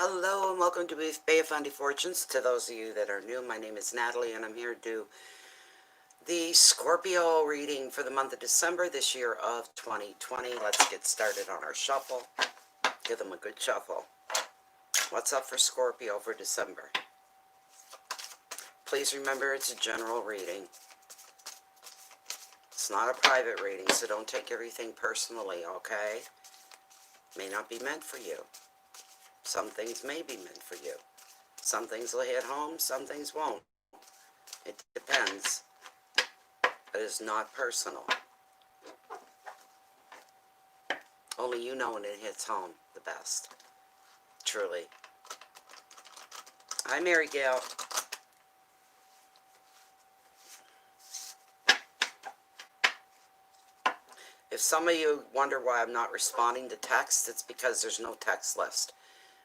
Hello and welcome to Bay of Fundy Fortunes. To those of you that are new, my name is Natalie and I'm here to do the Scorpio reading for the month of December this year of 2020. Let's get started on our shuffle. Give them a good shuffle. What's up for Scorpio for December? Please remember it's a general reading. It's not a private reading, so don't take everything personally, okay? May not be meant for you. Some things may be meant for you. Some things will hit home, some things won't. It depends. But it's not personal. Only you know when it hits home the best. Truly. Hi, Mary Gail. If some of you wonder why I'm not responding to text, it's because there's no text list.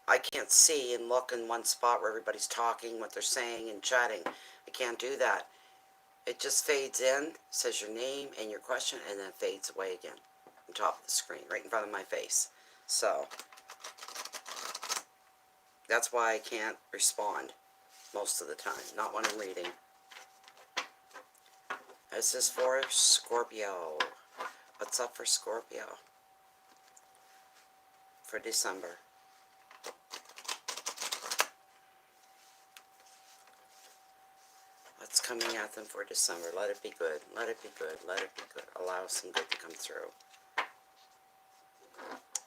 I can't see and look in one spot where everybody's talking, what they're saying, and chatting. I can't do that. It just fades in, says your name and your question, and then fades away again on top of the screen, right in front of my face. So, that's why I can't respond most of the time, not when I'm reading. This is for Scorpio. What's up for Scorpio for December? What's coming at them for December? Let it be good. Let it be good. Let it be good. Allow some good to come through.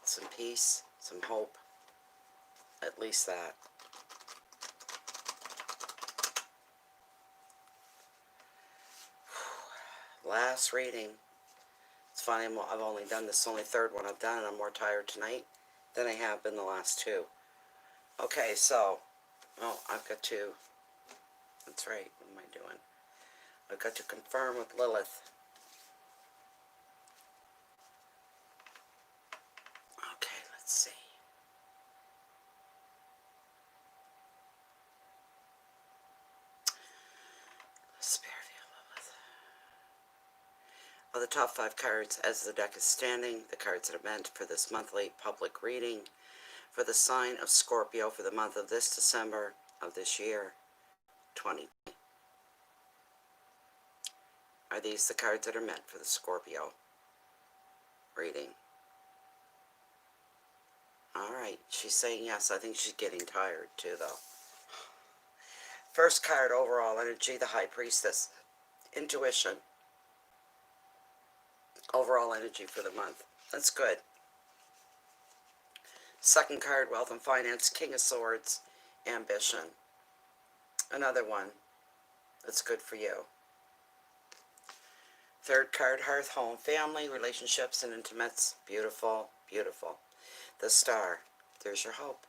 Some peace, some hope. At least that. Last reading. It's funny, I've only done this, only third one I've done, and I'm more tired tonight than I have been the last two. Okay, so, oh, I've got to, that's right, what am I doing? I've got to confirm with Lilith. Okay, let's see. Spare view, Lilith. Of the top 5 cards, as the deck is standing, the cards that are meant for this monthly public reading for the sign of Scorpio for the month of this December of this year, 2020. Are these the cards that are meant for the Scorpio reading? Alright, she's saying yes. I think she's getting tired too, though. First card, overall energy, the High Priestess. Intuition. Overall energy for the month. That's good. Second card, Wealth and Finance, King of Swords, Ambition. Another one that's good for you. Third card, Hearth, Home, Family, Relationships, and Intimates. Beautiful, beautiful. The Star. There's your hope.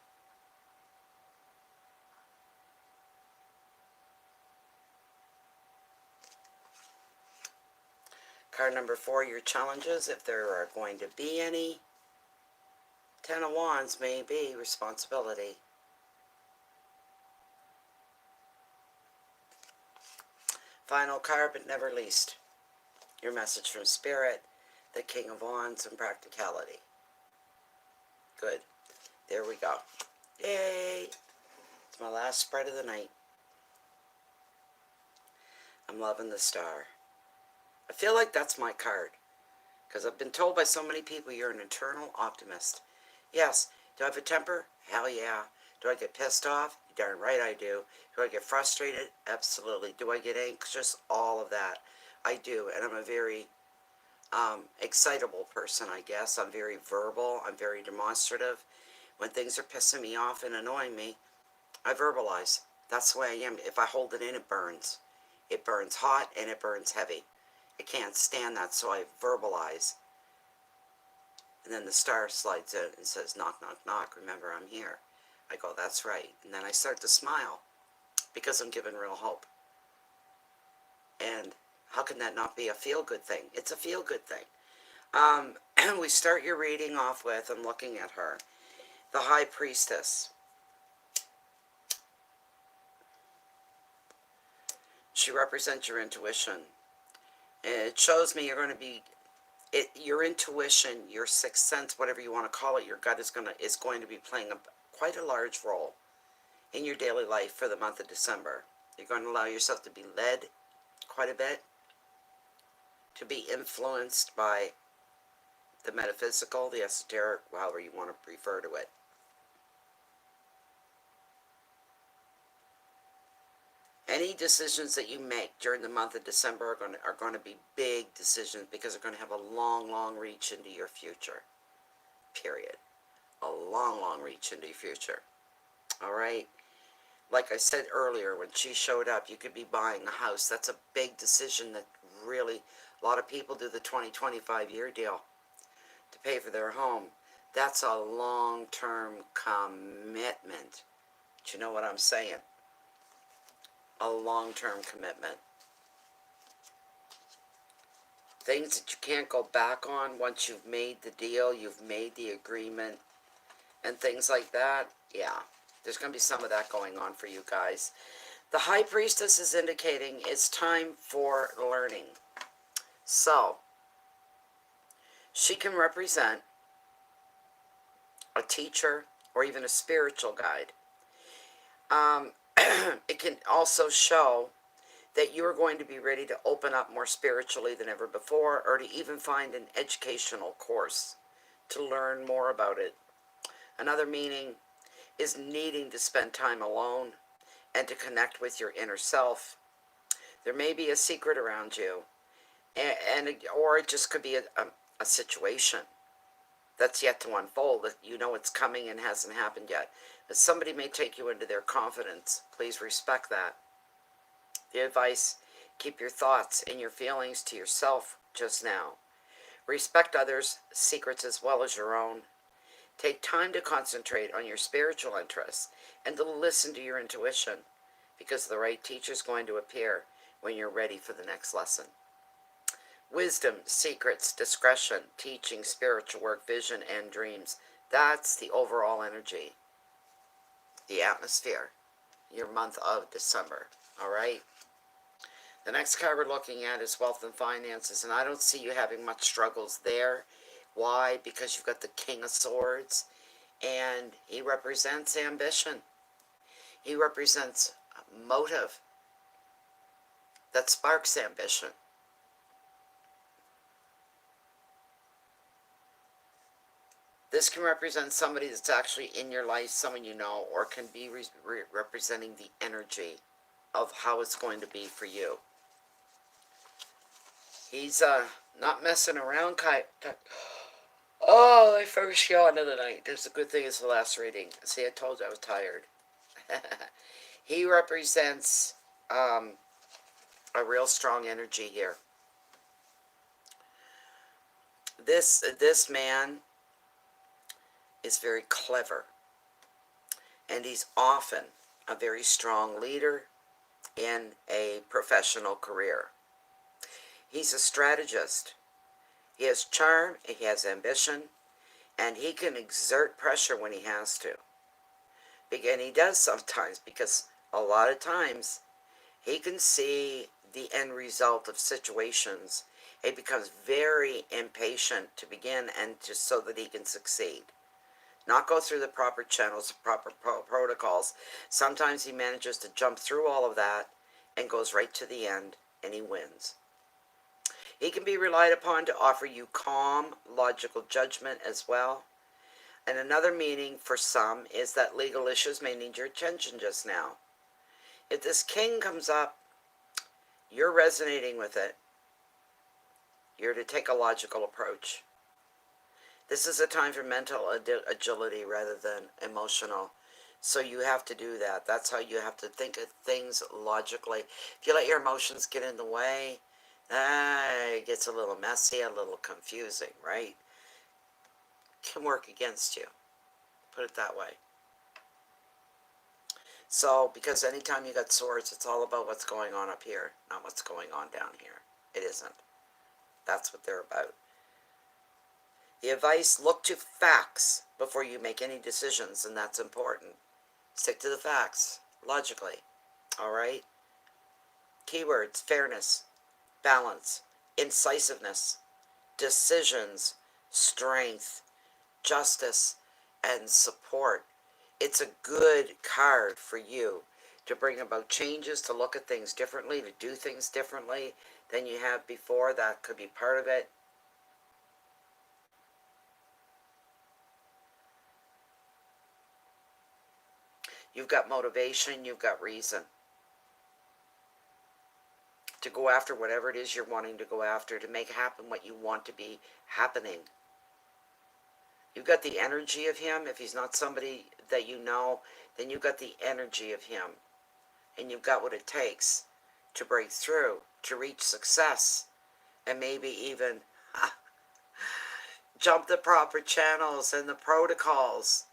Card number 4, your challenges, if there are going to be any. 10 of Wands, maybe, responsibility. Final card, but never least, your message from Spirit, the King of Wands, and practicality. Good. There we go. Yay! It's my last spread of the night. I'm loving the Star. I feel like that's my card. Because I've been told by so many people you're an eternal optimist. Yes. Do I have a temper? Hell yeah. Do I get pissed off? You're darn right I do. Do I get frustrated? Absolutely. Do I get anxious? All of that. I do. And I'm a very excitable person, I guess. I'm very verbal. I'm very demonstrative. When things are pissing me off and annoying me, I verbalize. That's the way I am. If I hold it in, it burns. It burns hot and it burns heavy. I can't stand that, so I verbalize. And then the Star slides in and says, knock, knock, knock, remember I'm here. I go, that's right. And then I start to smile because I'm given real hope. And how can that not be a feel-good thing? It's a feel-good thing. We start your reading off with, I'm looking at her, the High Priestess. She represents your intuition. It shows me you're going to be, your intuition, your sixth sense, whatever you want to call it, your gut is going to be playing quite a large role in your daily life for the month of December. You're going to allow yourself to be led quite a bit, to be influenced by the metaphysical, the esoteric, however you want to refer to it. Any decisions that you make during the month of December are going to be big decisions, because they're going to have a long, long reach into your future. Period. A long, long reach into your future. All right? Like I said earlier, when she showed up, you could be buying a house. That's a big decision that really, a lot of people do the 20-25 year deal to pay for their home. That's a long-term commitment. Do you know what I'm saying? A long-term commitment. Things that you can't go back on once you've made the deal, you've made the agreement, and things like that. Yeah, there's going to be some of that going on for you guys. The High Priestess is indicating it's time for learning. So, she can represent a teacher or even a spiritual guide. It can also show that you're going to be ready to open up more spiritually than ever before, or to even find an educational course to learn more about it. Another meaning is needing to spend time alone and to connect with your inner self. There may be a secret around you, or it just could be a situation that's yet to unfold, that you know it's coming and hasn't happened yet. But somebody may take you into their confidence. Please respect that. The advice: keep your thoughts and your feelings to yourself just now. Respect others' secrets as well as your own. Take time to concentrate on your spiritual interests and to listen to your intuition, because the right teacher is going to appear when you're ready for the next lesson. Wisdom, secrets, discretion, teaching, spiritual work, vision, and dreams. That's the overall energy, the atmosphere, your month of December. All right? The next card we're looking at is wealth and finances, and I don't see you having much struggles there. Why? Because you've got the King of Swords, and he represents ambition. He represents motive that sparks ambition. This can represent somebody that's actually in your life, someone you know, or can be representing the energy of how it's going to be for you. He's not messing around. Oh, my first yawn of the night. There's a good thing it's the last reading. See, I told you I was tired. He represents a real strong energy here. This man is very clever, and he's often a very strong leader in a professional career. He's a strategist. He has charm, he has ambition, and he can exert pressure when he has to. And he does sometimes, because a lot of times he can see the end result of situations. He becomes very impatient to begin and just so that he can succeed. Not go through the proper channels, proper protocols. Sometimes he manages to jump through all of that and goes right to the end, and he wins. He can be relied upon to offer you calm, logical judgment as well. And another meaning for some is that legal issues may need your attention just now. If this king comes up, you're resonating with it. You're to take a logical approach. This is a time for mental agility rather than emotional. So you have to do that. That's how you have to think of things logically. If you let your emotions get in the way, it gets a little messy, a little confusing, right? Can work against you. Put it that way. So, because anytime you got swords, it's all about what's going on up here, not what's going on down here. It isn't. That's what they're about. The advice: look to facts before you make any decisions, and that's important. Stick to the facts, logically. All right? Keywords: fairness, balance, incisiveness, decisions, strength, justice, and support. it's a good card for you to bring about changes, to look at things differently, to do things differently than you have before. That could be part of it. You've got motivation, you've got reason to go after whatever it is you're wanting to go after, to make happen what you want to be happening. You've got the energy of him. If he's not somebody that you know, then you've got the energy of him. And you've got what it takes to break through, to reach success, and maybe even jump the proper channels and the protocols.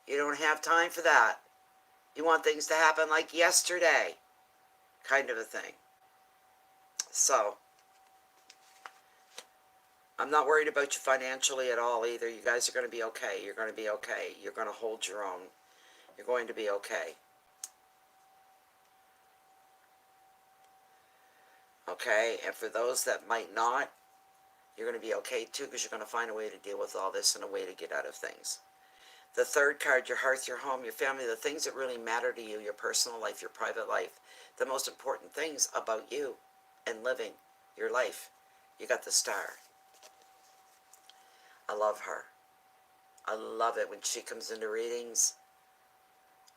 You don't have time for that. You want things to happen like yesterday, kind of a thing. So, I'm not worried about you financially at all either. You guys are going to be okay. You're going to be okay. You're going to hold your own. You're going to be okay. Okay? And for those that might not, you're going to be okay too, because you're going to find a way to deal with all this and a way to get out of things. The third card, your hearth, your home, your family, the things that really matter to you, your personal life, your private life, the most important things about you and living your life. You got the star. I love her. I love it when she comes into readings.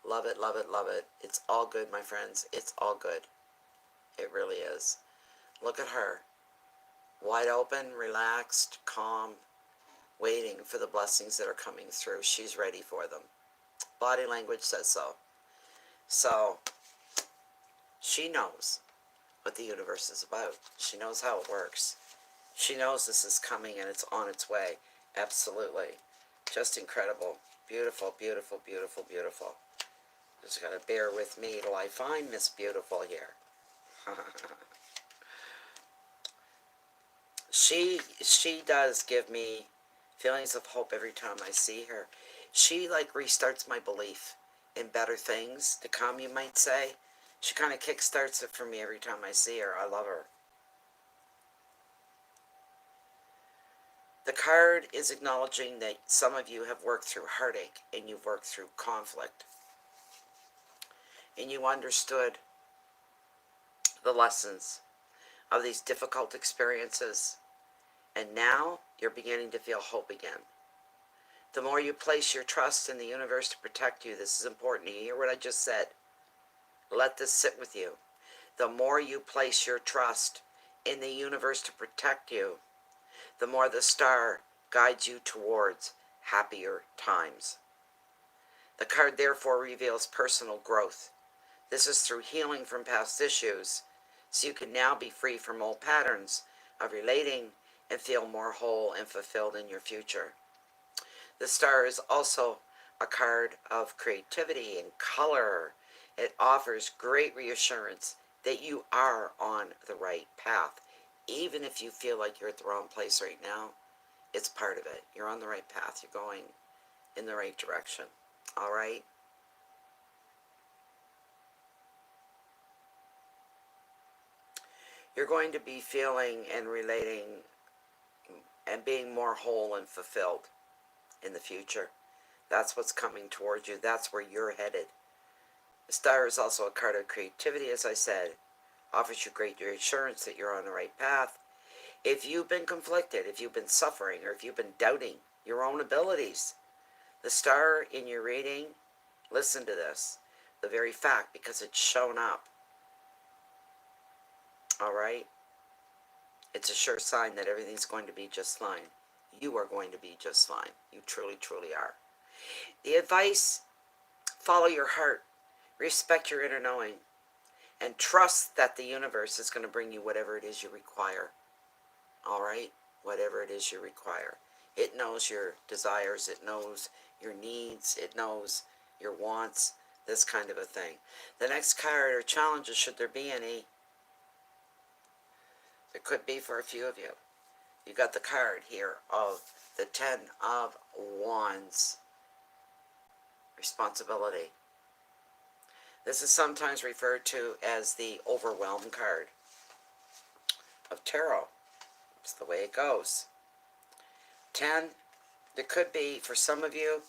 Love it, love it, love it. It's all good, my friends. It's all good. It really is. Look at her. Wide open, relaxed, calm, waiting for the blessings that are coming through. She's ready for them. Body language says so. So, she knows what the universe is about. She knows how it works. She knows this is coming and it's on its way. Absolutely. Just incredible. Beautiful, beautiful, beautiful, beautiful. Just gotta bear with me till I find Miss Beautiful here. She does give me feelings of hope every time I see her. She like restarts my belief in better things to come, you might say. She kind of kickstarts it for me every time I see her. I love her. The card is acknowledging that some of you have worked through heartache and you've worked through conflict. And you understood the lessons of these difficult experiences. And now you're beginning to feel hope again. The more you place your trust in the universe to protect you, this is important. You hear what I just said? Let this sit with you. The more you place your trust in the universe to protect you, the more the star guides you towards happier times. The card therefore reveals personal growth. This is through healing from past issues, so you can now be free from old patterns of relating and feel more whole and fulfilled in your future. The star is also a card of creativity and color. It offers great reassurance that you are on the right path. Even if you feel like you're at the wrong place right now, it's part of it. You're on the right path. You're going in the right direction. All right? You're going to be feeling and relating and being more whole and fulfilled in the future. That's what's coming towards you. That's where you're headed. The star is also a card of creativity, as I said. Offers you great reassurance that you're on the right path. If you've been conflicted, if you've been suffering, or if you've been doubting your own abilities, the star in your reading, listen to this. The very fact, because it's shown up. All right? It's a sure sign that everything's going to be just fine. You are going to be just fine. You truly, truly are. The advice, follow your heart. Respect your inner knowing. And trust that the universe is going to bring you whatever it is you require. All right? Whatever it is you require. It knows your desires. It knows your needs. It knows your wants. This kind of a thing. The next card, or challenges, should there be any, there could be for a few of you. You got the card here of the 10 of Wands. Responsibility. This is sometimes referred to as the overwhelm card of tarot. It's the way it goes. 10, there could be, for some of you,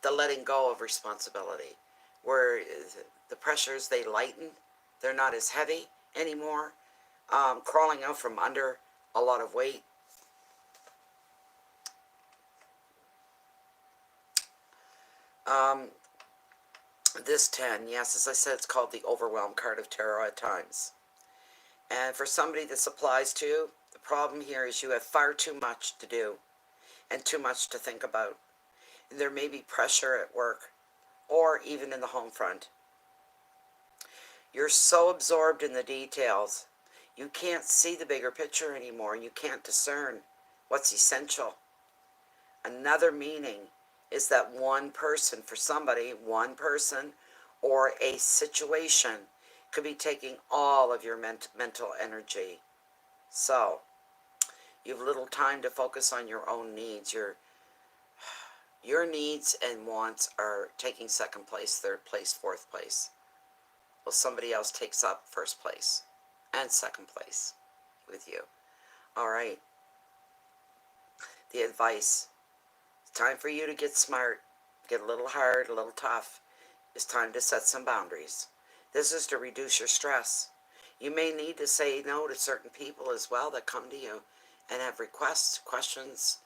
the letting go of responsibility, where the pressures, they lighten. They're not as heavy anymore. Crawling out from under a lot of weight. This 10, yes, as I said, it's called the Overwhelm card of tarot at times. And for somebody this applies to, the problem here is you have far too much to do and too much to think about. There may be pressure at work or even in the home front. You're so absorbed in the details, you can't see the bigger picture anymore, and you can't discern what's essential. Another meaning is that one person, for somebody, one person or a situation could be taking all of your mental energy. So, you have little time to focus on your own needs. Your needs and wants are taking second place, third place, fourth place. Well, somebody else takes up first place and second place with you. All right. The advice. It's time for you to get smart, get a little hard, a little tough. It's time to set some boundaries. This is to reduce your stress. You may need to say no to certain people as well that come to you and have requests, questions.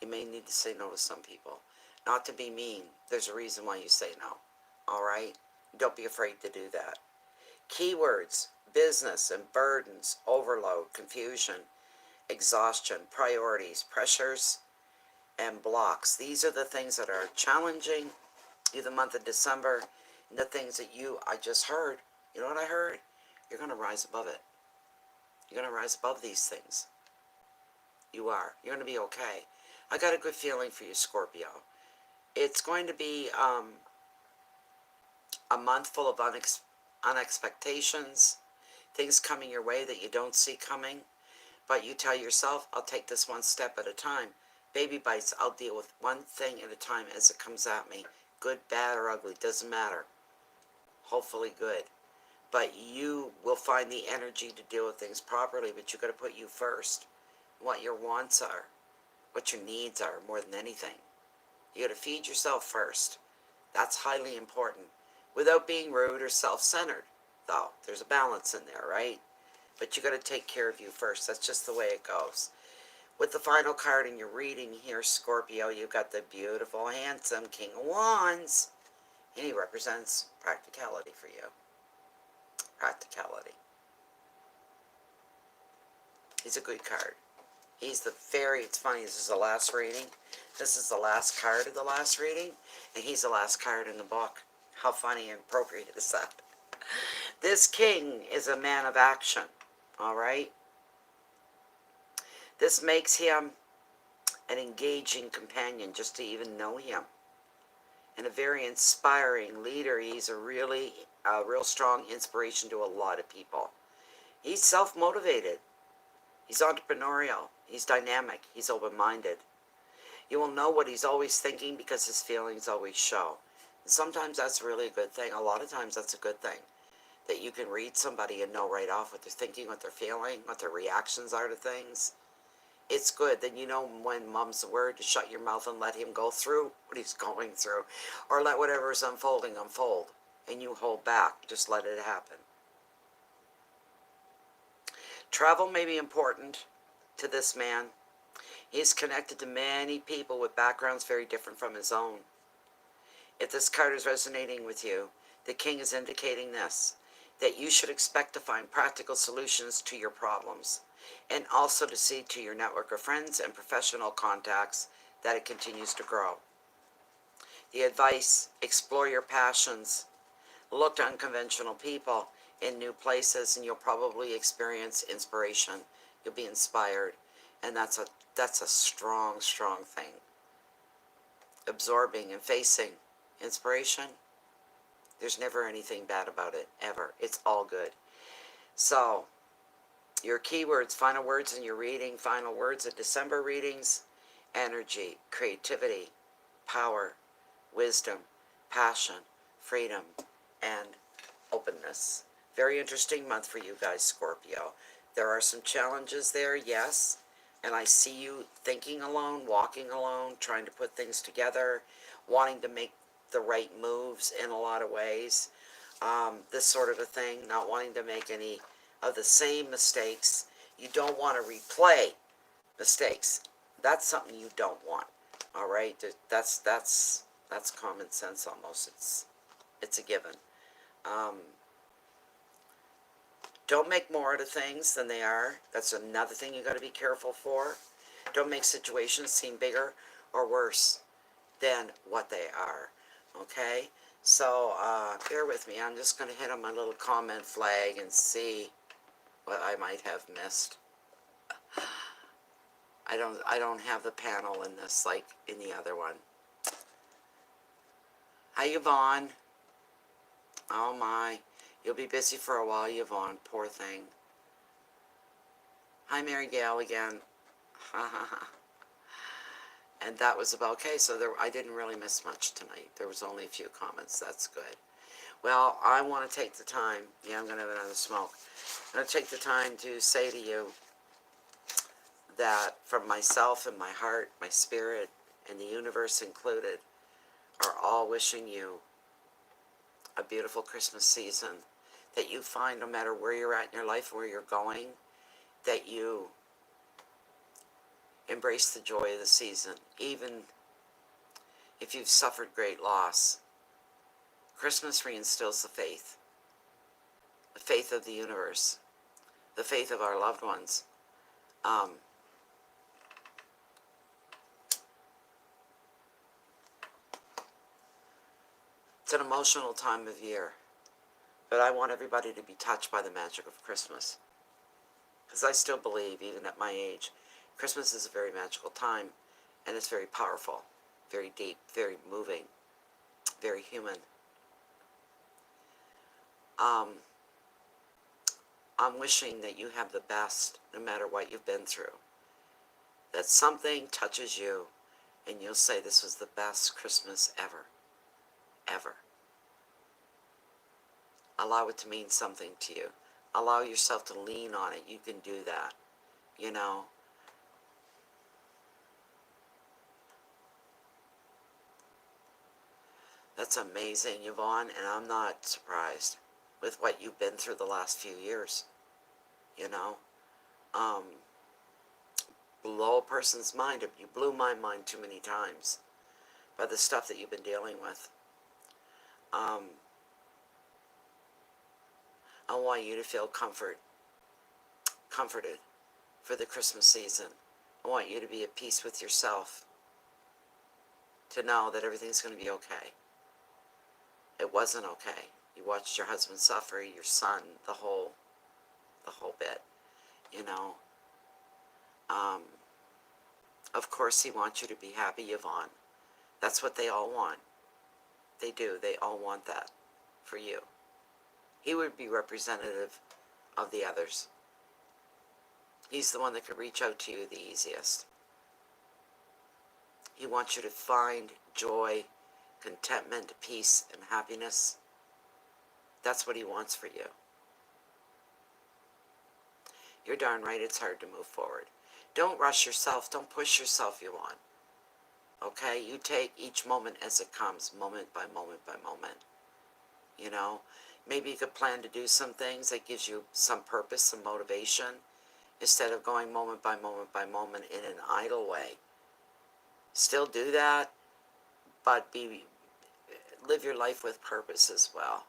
You may need to say no to some people. Not to be mean. There's a reason why you say no. All right? Don't be afraid to do that. Keywords: business and burdens, overload, confusion, exhaustion, priorities, pressures, and blocks. These are the things that are challenging you the month of December, and the things that I just heard. You know what I heard? You're going to rise above it. You're going to rise above these things. You are. You're going to be okay. I got a good feeling for you, Scorpio. It's going to be a month full of unexpectations, things coming your way that you don't see coming, but you tell yourself, I'll take this one step at a time. Baby bites, I'll deal with one thing at a time as it comes at me. Good, bad, or ugly, doesn't matter. Hopefully good. But you will find the energy to deal with things properly, but you got to put you first. What your wants are, what your needs are more than anything. You got to feed yourself first. That's highly important. Without being rude or self-centered, though. There's a balance in there, right? But you got to take care of you first. That's just the way it goes. With the final card in your reading here, Scorpio, you've got the beautiful, handsome King of Wands. And he represents practicality for you. Practicality. He's a good card. He's the very, it's funny, this is the last reading. This is the last card of the last reading. And he's the last card in the book. How funny and appropriate is that? This king is a man of action. All right? This makes him an engaging companion just to even know him. And a very inspiring leader. He's a real strong inspiration to a lot of people. He's self-motivated. He's entrepreneurial. He's dynamic. He's open-minded. You will know what he's always thinking because his feelings always show. And sometimes that's really a good thing. A lot of times that's a good thing. That you can read somebody and know right off what they're thinking, what they're feeling, what their reactions are to things. It's good. Then you know when mom's the word to shut your mouth and let him go through what he's going through. Or let whatever is unfolding unfold. And you hold back. Just let it happen. Travel may be important to this man. He's connected to many people with backgrounds very different from his own. If this card is resonating with you, the king is indicating this, that you should expect to find practical solutions to your problems, and also to see to your network of friends and professional contacts that it continues to grow. The advice: explore your passions, look to unconventional people in new places, and you'll probably experience inspiration. You'll be inspired, and that's a strong, strong thing. Absorbing and facing inspiration, there's never anything bad about it, ever. It's all good. So, your keywords, final words in your reading, final words of December readings: energy, creativity, power, wisdom, passion, freedom, and openness. Very interesting month for you guys, Scorpio. There are some challenges there, yes, And I see you thinking alone, walking alone, trying to put things together, wanting to make the right moves in a lot of ways. This sort of a thing, not wanting to make any of the same mistakes. You don't want to replay mistakes. That's something you don't want. All right, that's common sense almost. It's a given. Um, don't make more out of things than they are. That's another thing you got to be careful for. Don't make situations seem bigger or worse than what they are. Okay? So, bear with me. I'm just going to hit on my little comment flag and see what I might have missed. I don't have the panel in this like in the other one. Hi, Yvonne. Oh my. You'll be busy for a while, Yvonne. Poor thing. Hi, Mary Gail again. Ha ha ha. And that was about, okay, so I didn't really miss much tonight. There was only a few comments. That's good. Well, I want to take the time. Yeah, I'm going to have another smoke. I'm going to take the time to say to you that from myself and my heart, my spirit, and the universe included, are all wishing you a beautiful Christmas season. That you find, no matter where you're at in your life, where you're going, that you embrace the joy of the season, even if you've suffered great loss. Christmas reinstills the faith of the universe, the faith of our loved ones. It's an emotional time of year, but I want everybody to be touched by the magic of Christmas, because I still believe, even at my age, Christmas is a very magical time, and it's very powerful, very deep, very moving, very human. I'm wishing that you have the best, no matter what you've been through. That something touches you, and you'll say, this was the best Christmas ever. Ever. Allow it to mean something to you. Allow yourself to lean on it. You can do that, you know. That's amazing, Yvonne, and I'm not surprised with what you've been through the last few years, you know. Blow a person's mind. You blew my mind too many times by the stuff that you've been dealing with. I want you to feel comforted for the Christmas season. I want you to be at peace with yourself, to know that everything's going to be okay. It wasn't okay. You watched your husband suffer, your son, the whole bit, you know. Of course he wants you to be happy, Yvonne. That's what they all want. They do. They all want that for you. He would be representative of the others. He's the one that could reach out to you the easiest. He wants you to find joy, contentment, peace, and happiness. That's what he wants for you. You're darn right it's hard to move forward. Don't rush yourself. Don't push yourself, Yvonne. Okay? You take each moment as it comes, moment by moment by moment. You know? Maybe you could plan to do some things that gives you some purpose, some motivation, instead of going moment by moment by moment in an idle way. Still do that, but live your life with purpose as well.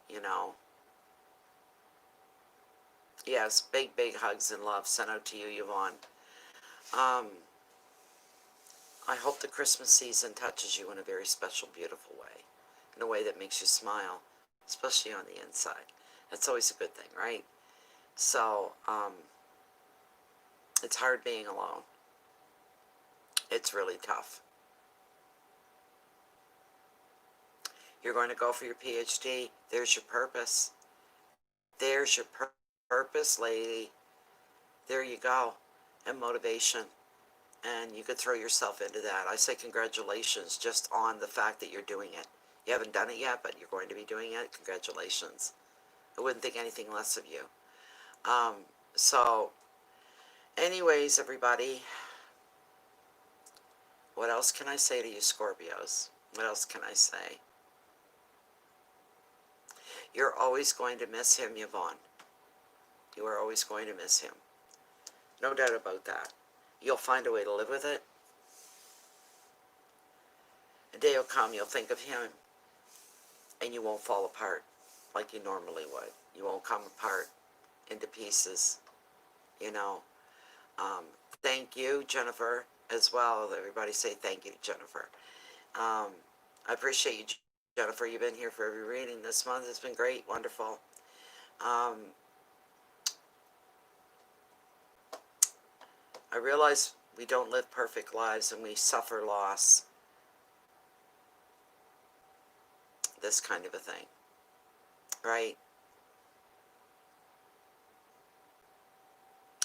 You know? Yes, big, big hugs and love sent out to you, Yvonne. I hope the Christmas season touches you in a very special, beautiful way. In a way that makes you smile, especially on the inside. That's always a good thing, right? So, it's hard being alone. It's really tough. You're going to go for your PhD. There's your purpose. There's your purpose, lady. There you go. And motivation. And you could throw yourself into that. I say congratulations just on the fact that you're doing it. You haven't done it yet, but you're going to be doing it. Congratulations. I wouldn't think anything less of you. So, Anyways, everybody, what else can I say to you, Scorpios? What else can I say? You're always going to miss him, Yvonne. You are always going to miss him. No doubt about that. You'll find a way to live with it. A day will come, you'll think of him, and you won't fall apart like you normally would. You won't come apart into pieces, you know. Thank you, Jennifer, as well. Everybody say thank you to Jennifer. I appreciate you, Jennifer. You've been here for every reading this month. It's been great, wonderful. I realize we don't live perfect lives and we suffer loss. This kind of a thing, right?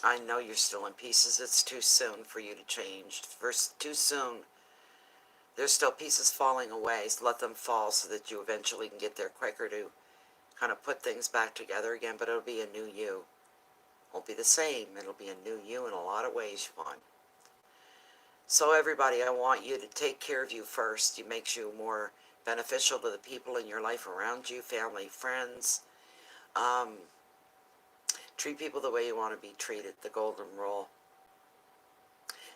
I know you're still in pieces. It's too soon for you to change. First, too soon. There's still pieces falling away, so let them fall so that you eventually can get there quicker to kind of put things back together again, but it'll be a new you. Won't be the same. It'll be a new you in a lot of ways, Yvonne. So everybody, I want you to take care of you first. It makes you more beneficial to the people in your life around you, family, friends. Treat people the way you want to be treated, the golden rule.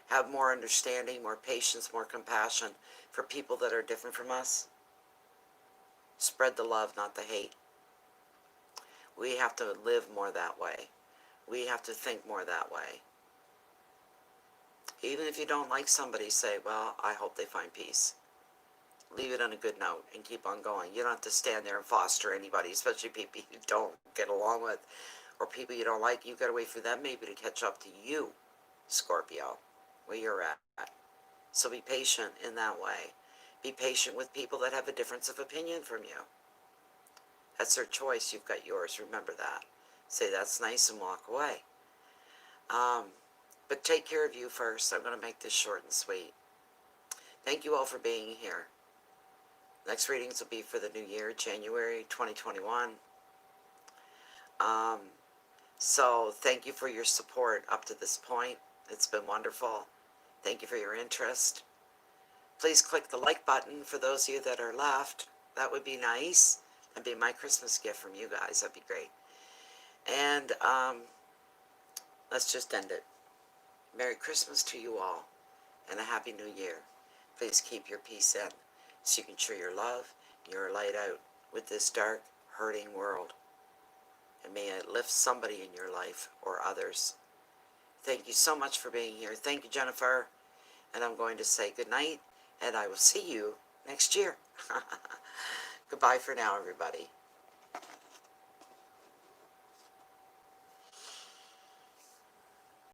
Have more understanding, more patience, more compassion for people that are different from us. Spread the love, not the hate. We have to live more that way. We have to think more that way. Even if you don't like somebody, say, well, I hope they find peace. Leave it on a good note and keep on going. You don't have to stand there and foster anybody, especially people you don't get along with or people you don't like. You've got to wait for them maybe to catch up to you, Scorpio, where you're at. So be patient in that way. Be patient with people that have a difference of opinion from you. That's their choice. You've got yours. Remember that. Say that's nice and walk away. But take care of you first. I'm going to make this short and sweet. Thank you all for being here. Next readings will be for the new year, January 2021. So thank you for your support up to this point. It's been wonderful. Thank you for your interest. Please click the like button for those of you that are left. That would be nice. That'd be my Christmas gift from you guys. That'd be great. And let's just end it. Merry Christmas to you all and a Happy New Year. Please keep your peace in so you can share your love, your light out with this dark, hurting world. And may it lift somebody in your life or others. Thank you so much for being here. Thank you, Jennifer. And I'm going to say good night, and I will see you next year. Goodbye for now, everybody.